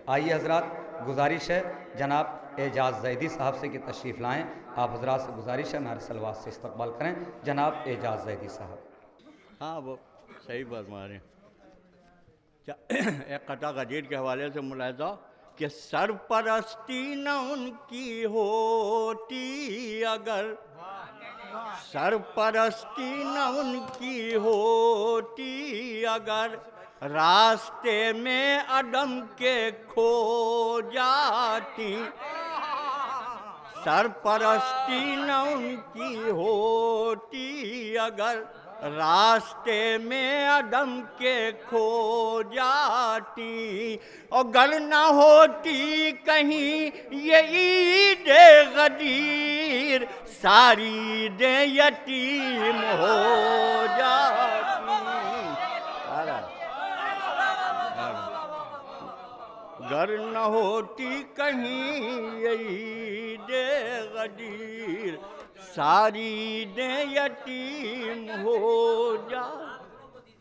آئیے حضرات، گزارش ہے جناب اعجاز زیدی صاحب سے کہ تشریف لائیں. آپ حضرات سے گزارش ہے نعرہ صلوات سے استقبال کریں جناب اعجاز زیدی صاحب. ہاں وہ صحیح فرما رہے ہیں. کیا ایک قطع غدیر کے حوالے سے ملاحظہ کہ سرپرستی نہ ان کی ہوتی اگر، سرپرستی نہ ان کی ہوتی اگر، راستے میں عدم کے کھو جاتی. سرپرستی نہ ان کی ہوتی اگر، راستے میں عدم کے کھو جاتی. اور گر نہ ہوتی کہیں یہ عید غدیر، ساری عیدیں یتیم ہو جاتی. گر نہ ہوتی کہیں یہ عید غدیر، ساری عیدیں یتیم ہو جاتی.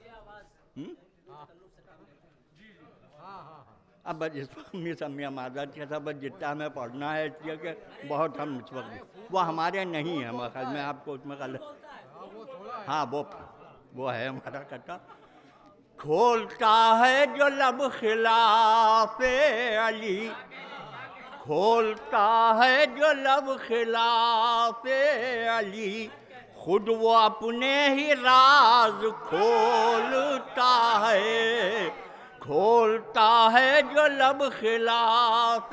اب اس وقت میاں معذرت کے ساتھ جتنا ہمیں پڑھنا ہے اس لیے کہ بہت ہم اس وقت وہ ہمارے نہیں ہیں مخل میں آپ کو اس میں ہاں وہ ہے ہمارا کٹا. کھولتا ہے جو لب خلاف علی، کھولتا ہے جو لب خلاف علی، خود وہ اپنے ہی راز کھولتا ہے. کھولتا ہے جو لب خلاف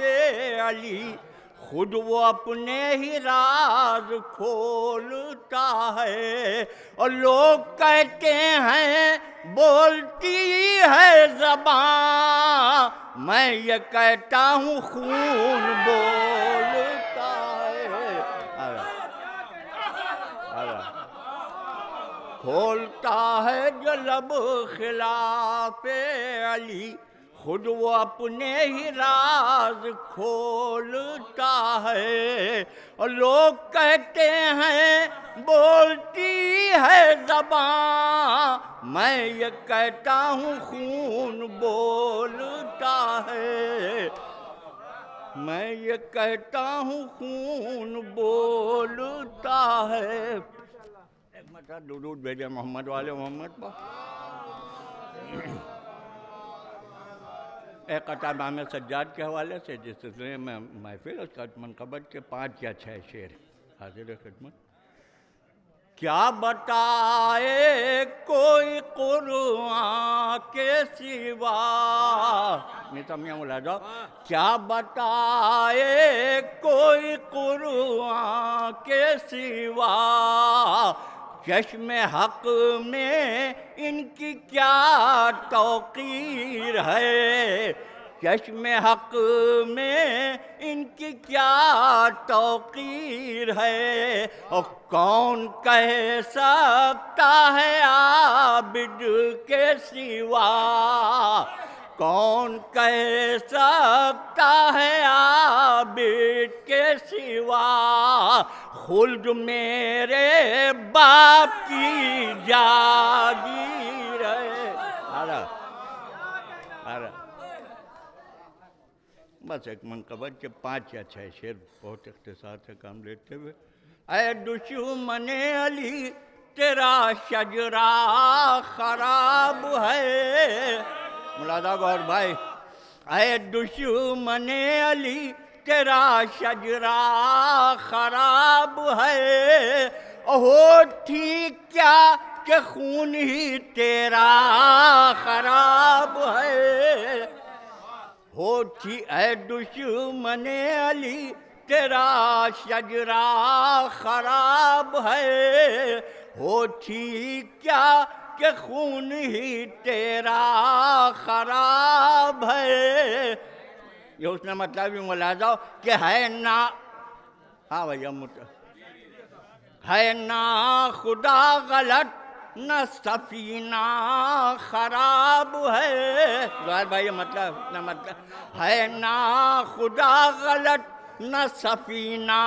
علی، خود وہ اپنے ہی راز کھولتا ہے. اور لوگ کہتے ہیں بولتی ہے زبان، میں یہ کہتا ہوں خون بولتا ہے. کھولتا ہے جو لب خلاف علی، خود وہ اپنے ہی راز کھولتا ہے. اور لوگ کہتے ہیں بولتی ہے زبان، میں یہ کہتا ہوں خون بولتا ہے. میں یہ کہتا ہوں خون بولتا ہے. درود بھیجے محمد والے محمد پر. ایک قطع نام سجاد کے حوالے سے جس سلسلے میں محفل اس کا منقبت کے 5 یا 6 شعر حاضر خدمت. کیا بتائے کوئی قرآن کے سوا، میاں ملاحظہ، کیا بتائے کوئی قرآن کے سوا، چشم حق میں ان کی کیا توقیر ہے. چشم حق میں ان کی کیا توقیر ہے. اور کون کہہ سکتا ہے عابد کے سوا، کون کہہ سکتا ہے عابد کے سوا، خلد میرے باپ کی جاگیر ہے. بس ایک منقبت کے 5 یا 6 شعر بہت اختصار سے کام لیتے ہوئے. اے دشمن علی تیرا شجرہ خراب ہے. ملاحظہ غور بھائی، اے دشمن علی تیرا شجرہ خراب ہے. ہوتی کیا کہ خون ہی تیرا خراب ہے. ہوتی اے دشمن علی تیرا شجرہ خراب ہے. ہوتی کیا کہ خون ہی تیرا خراب ہے. یہ اس نے مطلب بھی ملاحظہ کہ ہے نا، ہاں بھیا ہے نا خدا غلط نہ سفینہ خراب ہے. ظاہر بھائی یہ مطلب ہے نا خدا غلط نہ سفینہ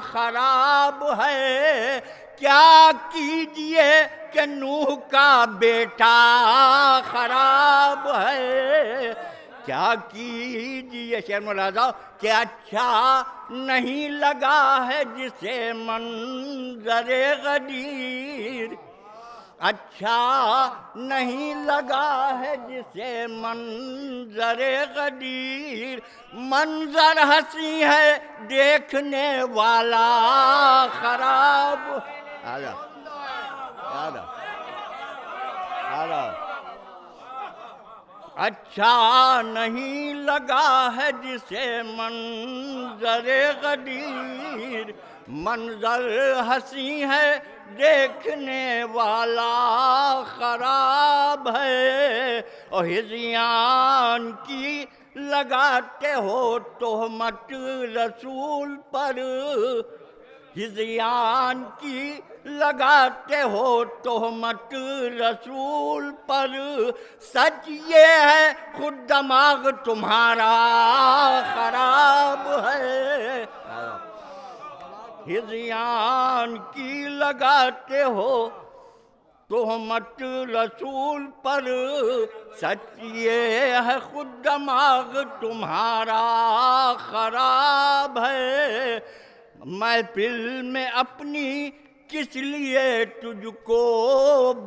خراب ہے. کیا کیجئے کہ نوح کا بیٹا خراب ہے. کیا کیجیے شعر ملاحظہ کہ اچھا نہیں لگا ہے جسے منظر غدیر، اچھا نہیں لگا ہے جسے منظر غدیر، منظر حسین ہے دیکھنے والا خراب۔ اچھا نہیں لگا ہے جسے منظر غدیر، منظر حسین ہے دیکھنے والا خراب ہے، اور ہذیان کی لگاتے ہو تہمت رسول پر، ہذیان کی لگاتے ہو تہمت رسول پر، سچ یہ ہے خود دماغ تمہارا خراب ہے، ہذیان کی لگاتے ہو تہمت رسول پر، سچ یہ ہے خود دماغ تمہارا خراب ہے، محفل میں اپنی کس لیے تجھ کو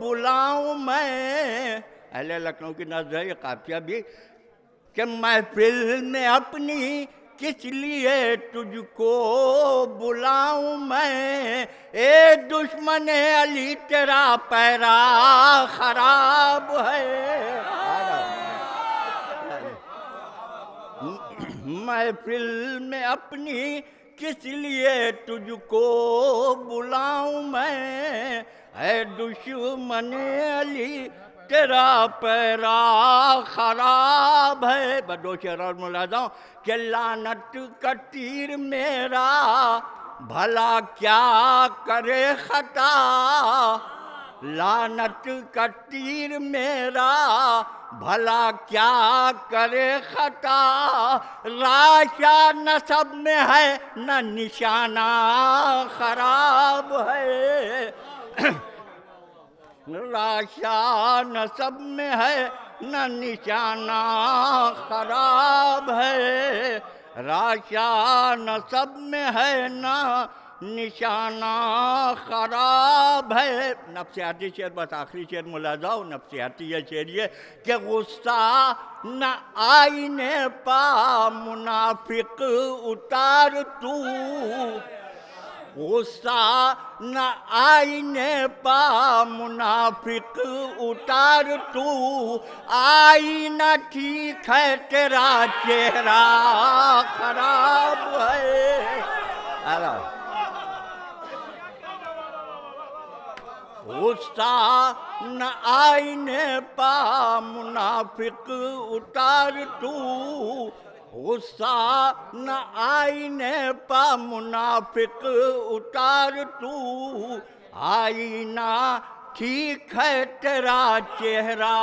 بلاؤں میں، اہل لکھنؤ کی نظر ہے یہ قافیہ بھی، کہ محفل میں اپنی کس لیے تجھ کو بلاؤں میں، اے دشمن علی تیرا پیرا خراب ہے، محفل میں اپنی کس لیے تجھ کو بلاؤں میں، اے دشمن علی تیرا پیرا خراب ہے۔ دو شعر اور ملاحظہ ہوں کہ لعنت کا تیر میرا بھلا کیا کرے خطا، لعنت کا تیر میرا بھلا کیا کرے خطا، راشا نسب میں ہے نہ نشانہ خراب ہے، راشا نسب میں ہے نہ نشانہ خراب ہے، راشا نسب میں ہے نہ نشانہ خراب ہے۔ نفسیاتی شعر، بس آخری شعر ملاحظہ ہو، نفسیاتی یہ شعر یہ کہ غصہ نہ آئینے پا منافق اتار تو، غصہ نہ آئینے پا منافق اتار تو، آئینہ ٹھیک ہے تیرا چہرہ خراب ہے، غصہ نہ آئینے پا منافق اتار تو، غصہ نہ آئینے پا منافق اتار تو، آئینہ ٹھیک ہے تیرا چہرہ